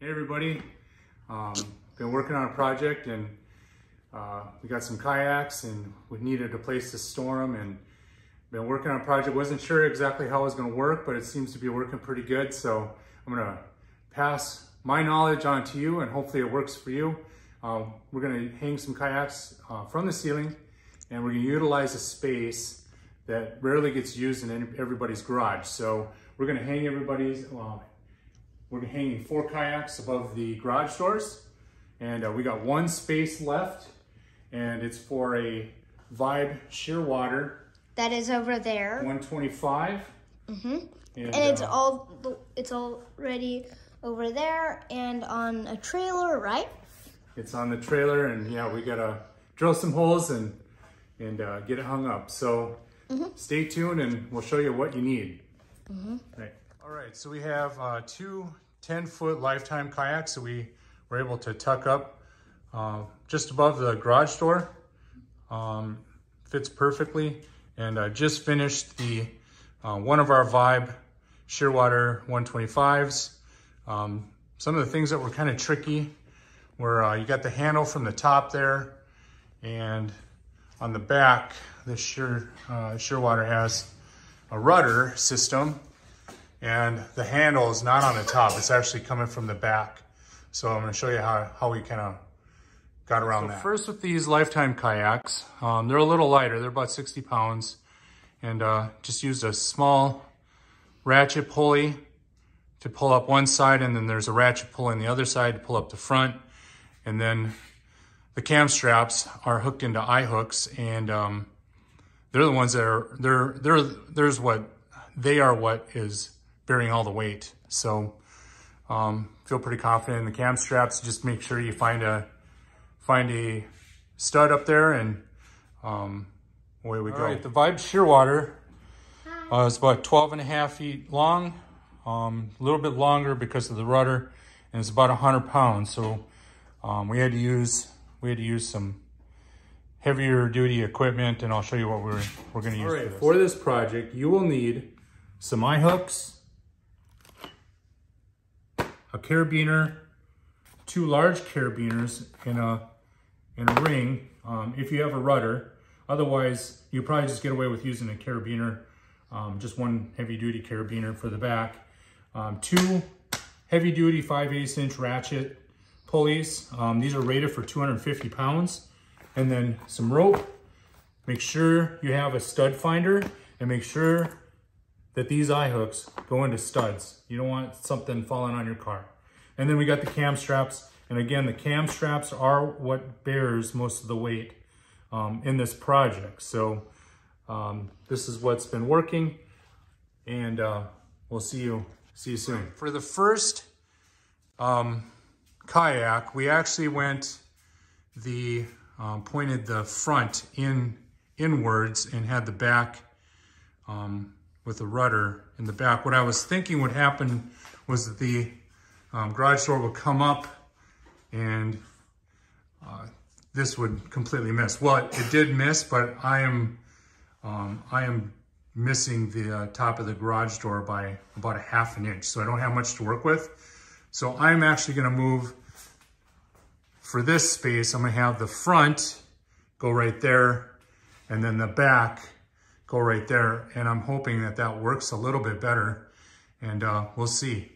Hey everybody, been working on a project and we got some kayaks and we needed a place to store them, and been working on a project. Wasn't sure exactly how it was going to work, but it seems to be working pretty good. So I'm going to pass my knowledge on to you and hopefully it works for you. We're going to hang some kayaks from the ceiling, and we're going to utilize a space that rarely gets used in everybody's garage. So we're going to hang we're hanging 4 kayaks above the garage doors, and we got one space left, and it's for a Vibe Shearwater. That is over there. 125. Mm-hmm. And it's already over there and on a trailer, right? It's on the trailer, and yeah, we gotta drill some holes and get it hung up. So stay tuned, and we'll show you what you need. Right. All right, so we have 2 10-foot lifetime kayaks that we were able to tuck up just above the garage door. Fits perfectly. And I just finished the one of our Vibe Shearwater 125s. Some of the things that were kind of tricky were you got the handle from the top there, and on the back, the Shearwater has a rudder system, and the handle is not on the top. It's actually coming from the back. So I'm going to show you how we kind of got around that. First, with these lifetime kayaks, they're a little lighter. They're about 60 pounds, and just used a small ratchet pulley to pull up one side, and then there's a ratchet pulley on the other side to pull up the front. And then the cam straps are hooked into eye hooks, and they're the ones that are, they are what is bearing all the weight. So feel pretty confident in the cam straps. Just make sure you find a stud up there, and away we go. All right, the Vibe Shearwater is about 12.5 feet long, a little bit longer because of the rudder, and it's about 100 pounds. So we had to use some heavier duty equipment, and I'll show you what we're going to use. All right, for this project, you will need some eye hooks, a carabiner, 2 large carabiners, and a ring if you have a rudder. Otherwise, you probably just get away with using a carabiner, just one heavy-duty carabiner for the back. 2 heavy-duty 5/8 inch ratchet pulleys. These are rated for 250 pounds. And then some rope. Make sure you have a stud finder, and make sure that these eye hooks go into studs. You don't want something falling on your car. And then we got the cam straps. And again, the cam straps are what bears most of the weight in this project. So this is what's been working, and we'll see you soon. For the first kayak, we actually pointed the front inwards and had the back with the rudder in the back. What I was thinking would happen was that the garage door would come up, and this would completely miss. Well, it did miss, but I am missing the top of the garage door by about 1/2 inch, so I don't have much to work with. So I'm actually going to move, for this space, I'm going to have the front go right there, and then the back go right there, and I'm hoping that that works a little bit better, and we'll see.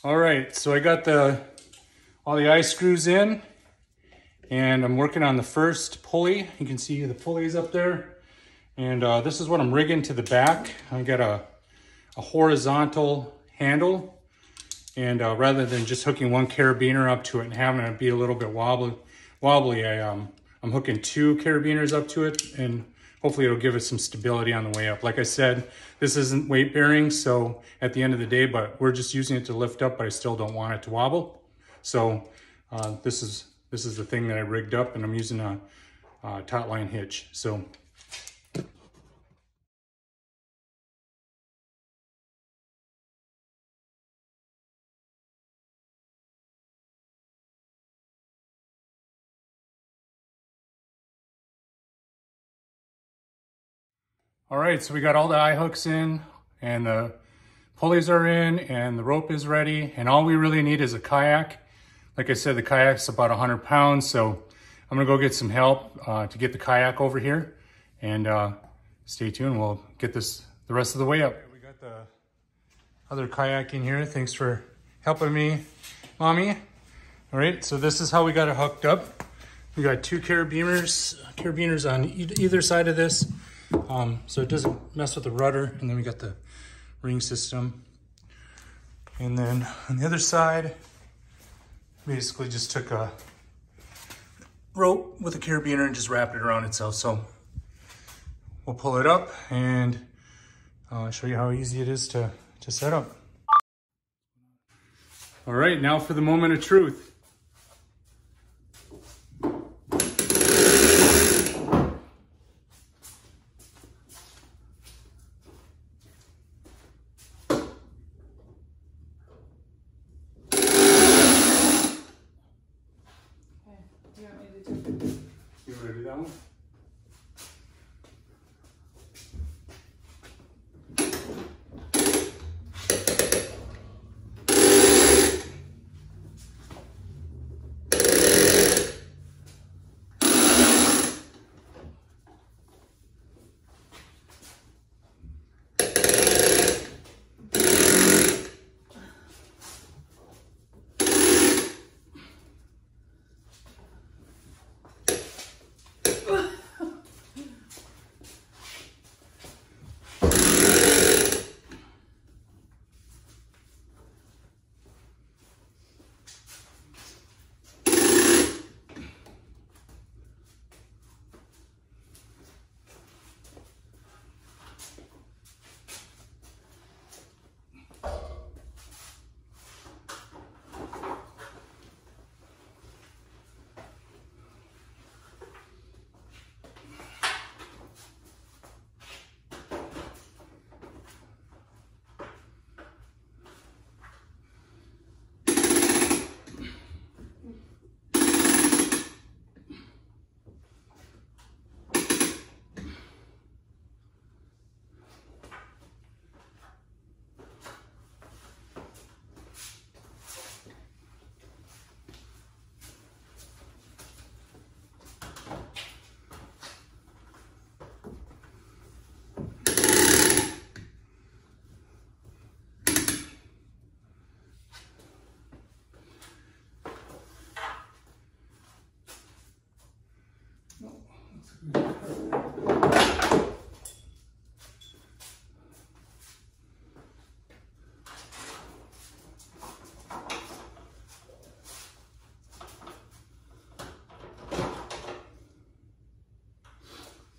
All right, so I got all the eye screws in, and I'm working on the first pulley. You can see the pulleys up there, and this is what I'm rigging to the back. I got a horizontal handle, and rather than just hooking one carabiner up to it and having it be a little bit wobbly, I'm hooking 2 carabiners up to it, and hopefully it'll give it some stability on the way up. Like I said, this isn't weight bearing, so at the end of the day, but we're just using it to lift up, but I still don't want it to wobble. So this is the thing that I rigged up, and I'm using a taut line hitch. So All right, so we got all the eye hooks in and the pulleys are in and the rope is ready. And all we really need is a kayak. Like I said, the kayak's about 100 pounds. So I'm gonna go get some help to get the kayak over here. And stay tuned, we'll get this the rest of the way up. We got the other kayak in here. Thanks for helping me, Mommy. All right, so this is how we got it hooked up. We got two carabiners on either side of this. So it doesn't mess with the rudder. And then we got the ring system. And then on the other side, basically just took a rope with a carabiner and just wrapped it around itself. So we'll pull it up and show you how easy it is to set up. All right, now for the moment of truth. You want to do that one?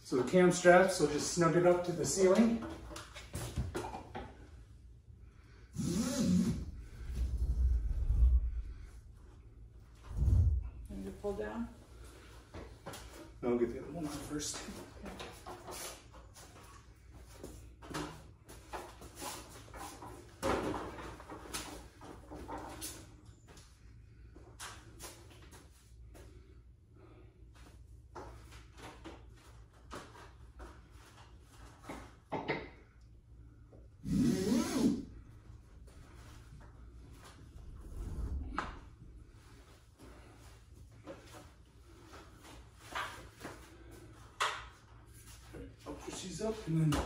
So the cam straps will just snug it up to the ceiling. And you pull down? No, I'll get the other one on first. Okay. She's up and then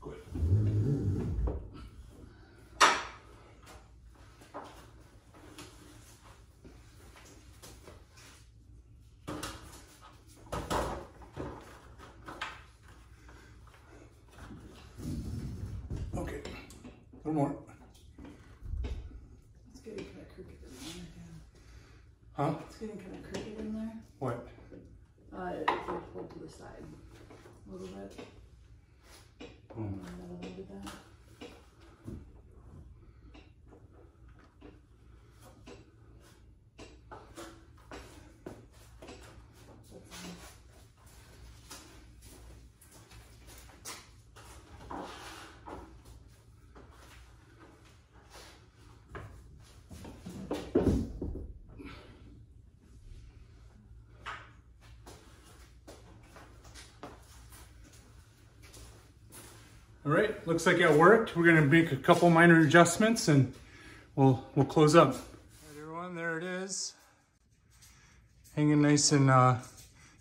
good. Okay, a little more. Huh? It's getting kind of crooked in there. What? If you pull to the side a little bit. Mm. That'll do that. All right, looks like it worked. We're gonna make a couple minor adjustments and we'll close up. All right, everyone, there it is. Hanging nice and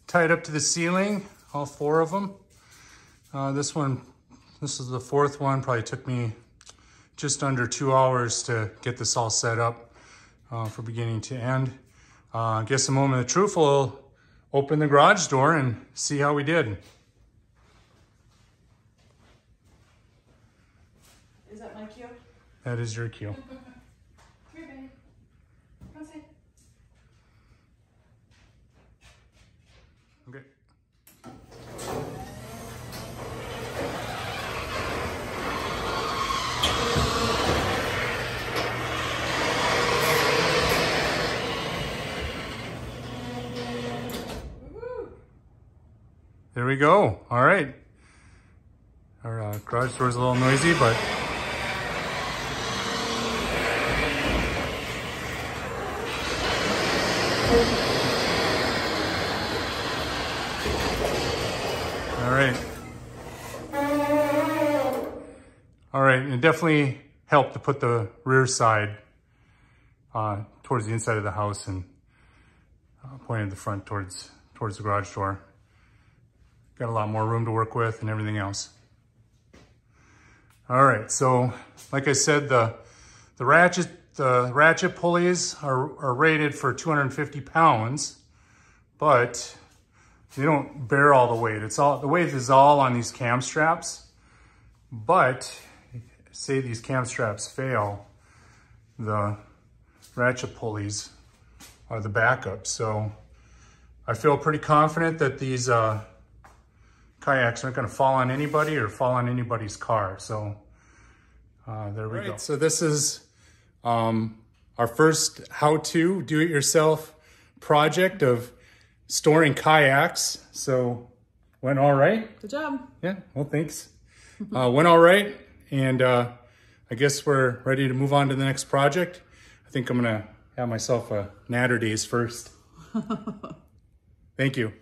tied up to the ceiling, all 4 of them. This is the 4th one. Probably took me just under 2 hours to get this all set up from beginning to end. I guess a moment of truth, we'll open the garage door and see how we did. Is that my cue? That is your cue. Come here, baby. Come outside. Okay. There we go. All right. Our garage door is a little noisy, but all right. All right, and it definitely helped to put the rear side towards the inside of the house and pointed the front towards the garage door. Got a lot more room to work with and everything else. All right, so like I said, the ratchet pulleys are rated for 250 pounds, but they don't bear all the weight. The weight is all on these cam straps, but say these cam straps fail, the ratchet pulleys are the backup. So I feel pretty confident that these kayaks aren't going to fall on anybody or fall on anybody's car. So there we go. So this is our first how-to do-it-yourself project of storing kayaks. So went all right. Good job. Yeah, well, thanks. Went all right. And I guess we're ready to move on to the next project. I think I'm going to have myself a Natter Days first. Thank you.